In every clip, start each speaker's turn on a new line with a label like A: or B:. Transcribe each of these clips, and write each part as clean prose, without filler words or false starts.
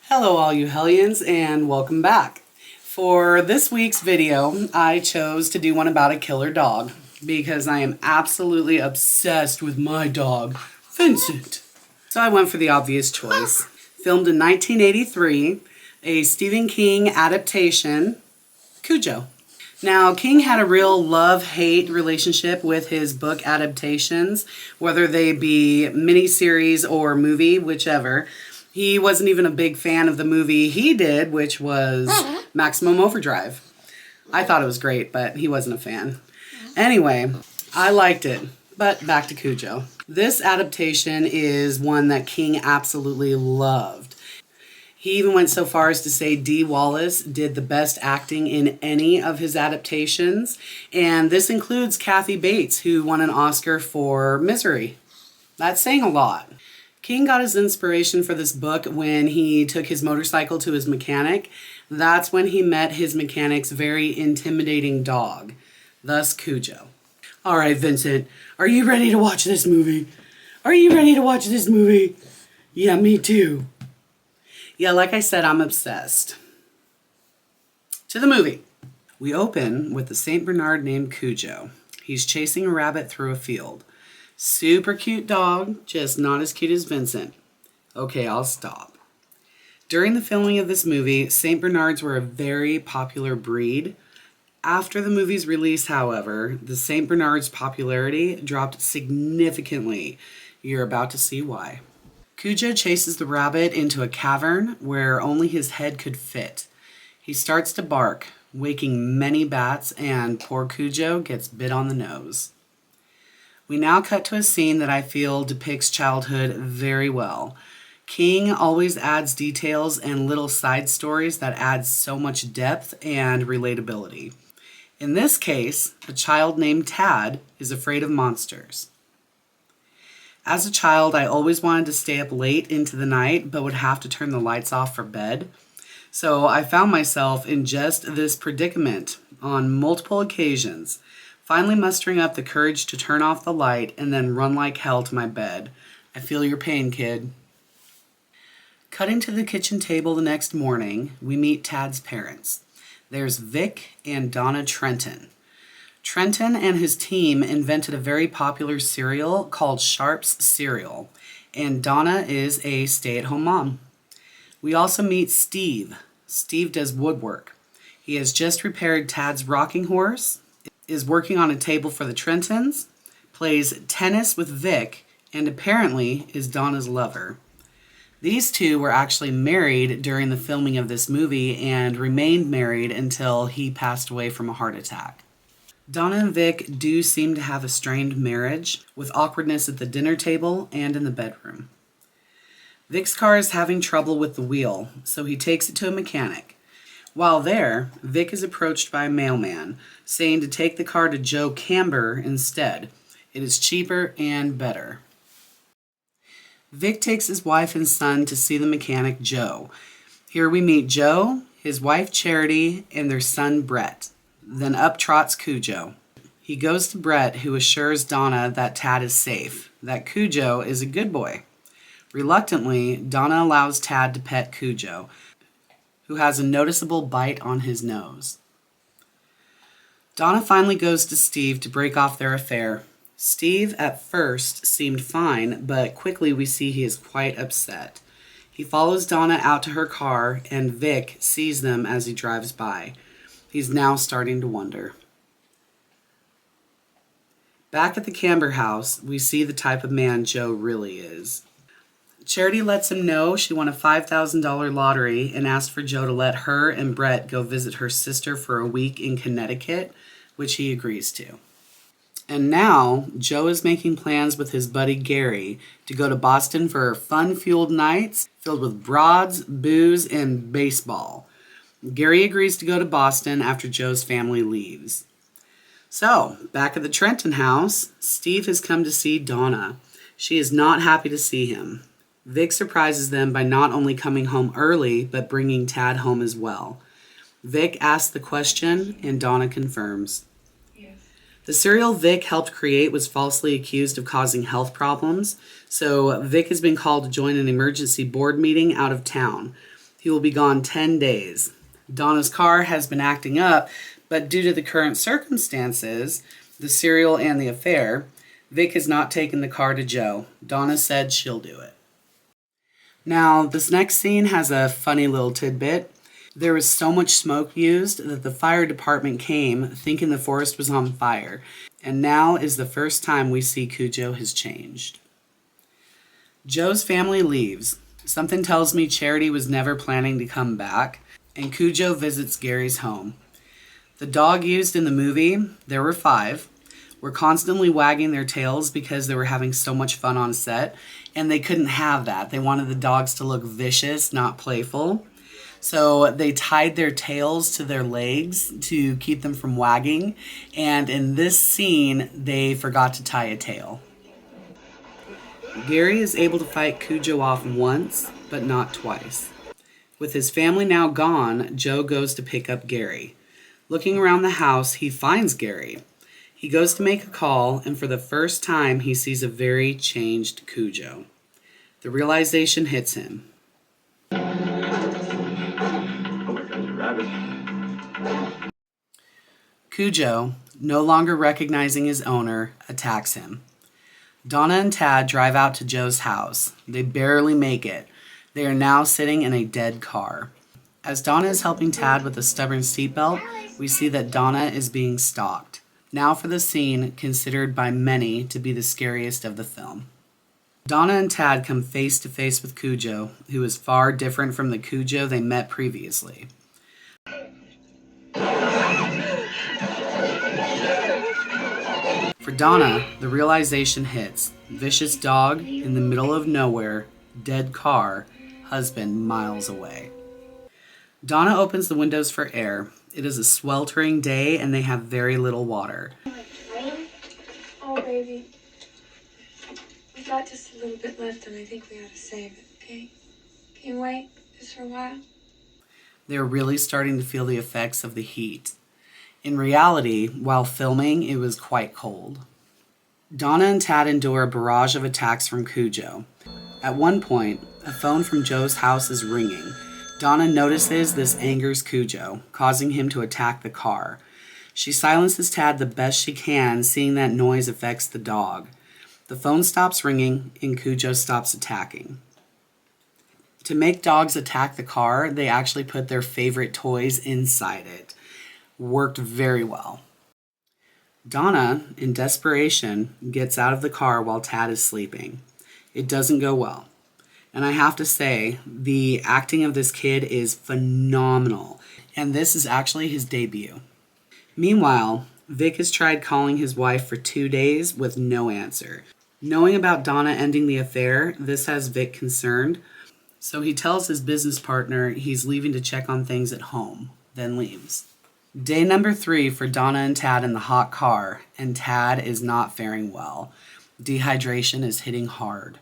A: Hello all you hellions and welcome back. For this week's video, I chose to do one about a killer dog because I am absolutely obsessed with my dog, Vincent. So I went for the obvious choice. Filmed in 1983, a Stephen King adaptation, Cujo. Now, King had a real love-hate relationship with his book adaptations, whether they be miniseries or movie, whichever. He wasn't even a big fan of the movie he did, which was Maximum Overdrive. I thought it was great, but he wasn't a fan. Anyway, I liked it, but back to Cujo. This adaptation is one that King absolutely loved. He even went so far as to say Dee Wallace did the best acting in any of his adaptations, and this includes Kathy Bates, who won an Oscar for Misery. That's saying a lot. King got his inspiration for this book when he took his motorcycle to his mechanic. That's when he met his mechanic's very intimidating dog, thus Cujo. All right, Vincent, are you ready to watch this movie? Are you ready to watch this movie? Yeah, me too. Yeah, like I said, I'm obsessed. To the movie. We open with the St. Bernard named Cujo. He's chasing a rabbit through a field. Super cute dog, just not as cute as Vincent. Okay, I'll stop. During the filming of this movie, St. Bernards were a very popular breed. After the movie's release, however, the St. Bernard's popularity dropped significantly. You're about to see why. Cujo chases the rabbit into a cavern where only his head could fit. He starts to bark, waking many bats, and poor Cujo gets bit on the nose. We now cut to a scene that I feel depicts childhood very well. King always adds details and little side stories that add so much depth and relatability. In this case, a child named Tad is afraid of monsters. As a child, I always wanted to stay up late into the night, but would have to turn the lights off for bed. So I found myself in just this predicament on multiple occasions, finally mustering up the courage to turn off the light and then run like hell to my bed. I feel your pain, kid. Cutting to the kitchen table the next morning, we meet Tad's parents. There's Vic and Donna Trenton. Trenton and his team invented a very popular cereal called Sharp's Cereal, and Donna is a stay-at-home mom. We also meet Steve. Steve does woodwork. He has just repaired Tad's rocking horse, is working on a table for the Trentons, plays tennis with Vic, and apparently is Donna's lover. These two were actually married during the filming of this movie and remained married until he passed away from a heart attack. Donna and Vic do seem to have a strained marriage, with awkwardness at the dinner table and in the bedroom. Vic's car is having trouble with the wheel, so he takes it to a mechanic. While there, Vic is approached by a mailman, saying to take the car to Joe Camber instead. It is cheaper and better. Vic takes his wife and son to see the mechanic Joe. Here we meet Joe, his wife Charity, and their son Brett. Then up trots Cujo. He goes to Brett, who assures Donna that Tad is safe, that Cujo is a good boy. Reluctantly, Donna allows Tad to pet Cujo, who has a noticeable bite on his nose. Donna finally goes to Steve to break off their affair. Steve at first seemed fine, but quickly we see he is quite upset. He follows Donna out to her car, and Vic sees them as he drives by. He's now starting to wonder. Back at the Camber house, we see the type of man Joe really is. Charity lets him know she won a $5,000 lottery and asked for Joe to let her and Brett go visit her sister for a week in Connecticut, which he agrees to. And now, Joe is making plans with his buddy Gary to go to Boston for fun-fueled nights filled with broads, booze, and baseball. Gary agrees to go to Boston after Joe's family leaves. So, back at the Trenton house, Steve has come to see Donna. She is not happy to see him. Vic surprises them by not only coming home early, but bringing Tad home as well. Vic asks the question, and Donna confirms.
B: Yes.
A: The cereal Vic helped create was falsely accused of causing health problems, so Vic has been called to join an emergency board meeting out of town. He will be gone 10 days. Donna's car has been acting up, but due to the current circumstances, the cereal and the affair, Vic has not taken the car to Joe. Donna said she'll do it. Now, this next scene has a funny little tidbit. There was so much smoke used that the fire department came thinking the forest was on fire, and now is the first time we see Cujo has changed. Joe's family leaves. Something tells me Charity was never planning to come back, and Cujo visits Gary's home. The dog used in the movie, there were 5, were constantly wagging their tails because they were having so much fun on set, and they couldn't have that. They wanted the dogs to look vicious, not playful. So they tied their tails to their legs to keep them from wagging, and in this scene, they forgot to tie a tail. Gary is able to fight Cujo off once, but not twice. With his family now gone, Joe goes to pick up Gary. Looking around the house, he finds Gary. He goes to make a call, and for the first time, he sees a very changed Cujo. The realization hits him. Cujo, no longer recognizing his owner, attacks him. Donna and Tad drive out to Joe's house. They barely make it. They are now sitting in a dead car. As Donna is helping Tad with a stubborn seatbelt, we see that Donna is being stalked. Now for the scene considered by many to be the scariest of the film. Donna and Tad come face to face with Cujo, who is far different from the Cujo they met previously. For Donna, the realization hits. Vicious dog, in the middle of nowhere, dead car, husband miles away. Donna opens the windows for air. It is a sweltering day and they have very little water.
B: Oh, baby. We've got just a little bit left and I think we ought to save it, okay? Can you wait just for a while?
A: They're really starting to feel the effects of the heat. In reality, while filming, it was quite cold. Donna and Tad endure a barrage of attacks from Cujo. At one point, a phone from Joe's house is ringing. Donna notices this angers Cujo, causing him to attack the car. She silences Tad the best she can, seeing that noise affects the dog. The phone stops ringing, and Cujo stops attacking. To make dogs attack the car, they actually put their favorite toys inside it. Worked very well. Donna, in desperation, gets out of the car while Tad is sleeping. It doesn't go well. And I have to say, the acting of this kid is phenomenal. And this is actually his debut. Meanwhile, Vic has tried calling his wife for 2 days with no answer. Knowing about Donna ending the affair, this has Vic concerned. So he tells his business partner he's leaving to check on things at home, then leaves. Day number 3 for Donna and Tad in the hot car, and Tad is not faring well. Dehydration is hitting hard.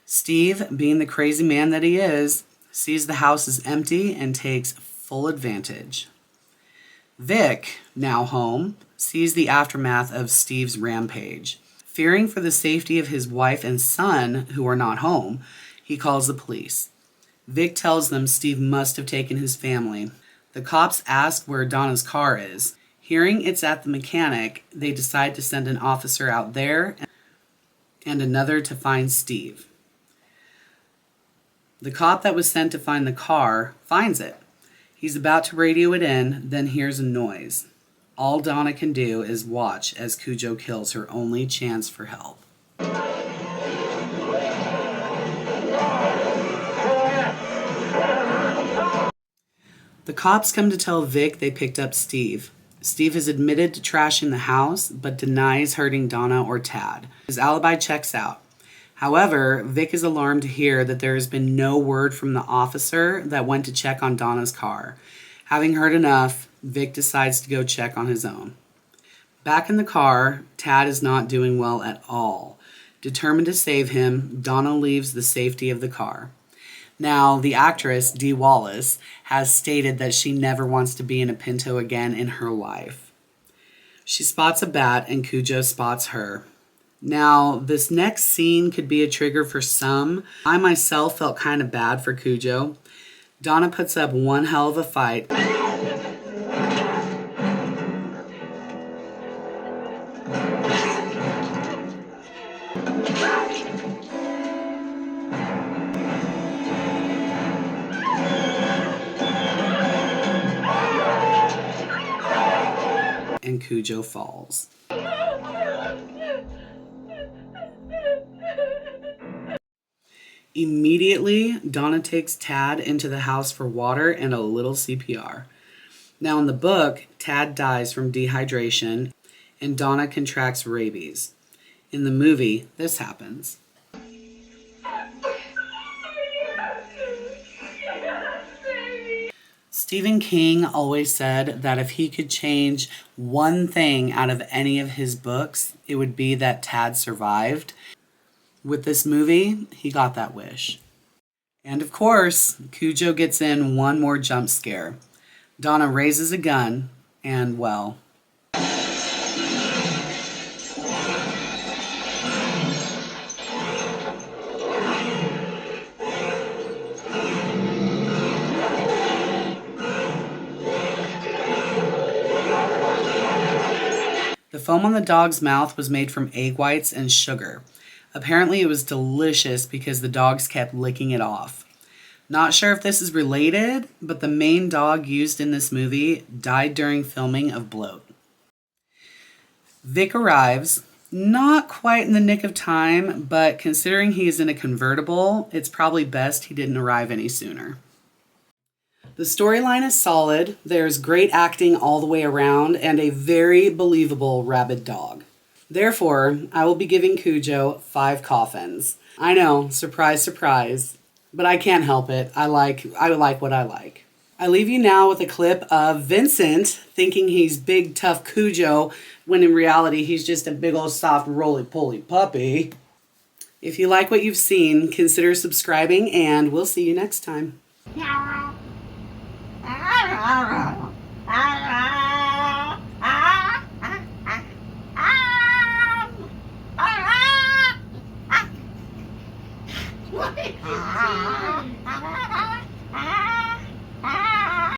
A: Steve, being the crazy man that he is, sees the house is empty and takes full advantage. Vic, now home, sees the aftermath of Steve's rampage. Fearing for the safety of his wife and son, who are not home, he calls the police. Vic tells them Steve must have taken his family. The cops ask where Donna's car is. Hearing it's at the mechanic, they decide to send an officer out there and another to find Steve. The cop that was sent to find the car finds it. He's about to radio it in, then hears a noise. All Donna can do is watch as Cujo kills her only chance for help. The cops come to tell Vic they picked up Steve. Steve has admitted to trashing the house, but denies hurting Donna or Tad. His alibi checks out. However, Vic is alarmed to hear that there has been no word from the officer that went to check on Donna's car. Having heard enough, Vic decides to go check on his own. Back in the car, Tad is not doing well at all. Determined to save him, Donna leaves the safety of the car. Now, the actress, Dee Wallace, has stated that she never wants to be in a Pinto again in her life. She spots a bat and Cujo spots her. Now, this next scene could be a trigger for some. I myself felt kind of bad for Cujo. Donna puts up one hell of a fight. And Cujo falls. Immediately, Donna takes Tad into the house for water and a little CPR. Now in the book, Tad dies from dehydration and Donna contracts rabies. In the movie, this happens. Stephen King always said that if he could change one thing out of any of his books, it would be that Tad survived. With this movie, he got that wish. And of course, Cujo gets in one more jump scare. Donna raises a gun, and well... The foam on the dog's mouth was made from egg whites and sugar. Apparently it was delicious because the dogs kept licking it off. Not sure if this is related, but the main dog used in this movie died during filming of bloat. Vic arrives, not quite in the nick of time, but considering he is in a convertible, it's probably best he didn't arrive any sooner. The storyline is solid, there's great acting all the way around, and a very believable rabid dog. Therefore, I will be giving Cujo 5 coffins. I know, surprise, surprise, but I can't help it. I like what I like. I leave you now with a clip of Vincent thinking he's big, tough Cujo, when in reality he's just a big old soft, roly-poly puppy. If you like what you've seen, consider subscribing, and we'll see you next time. What?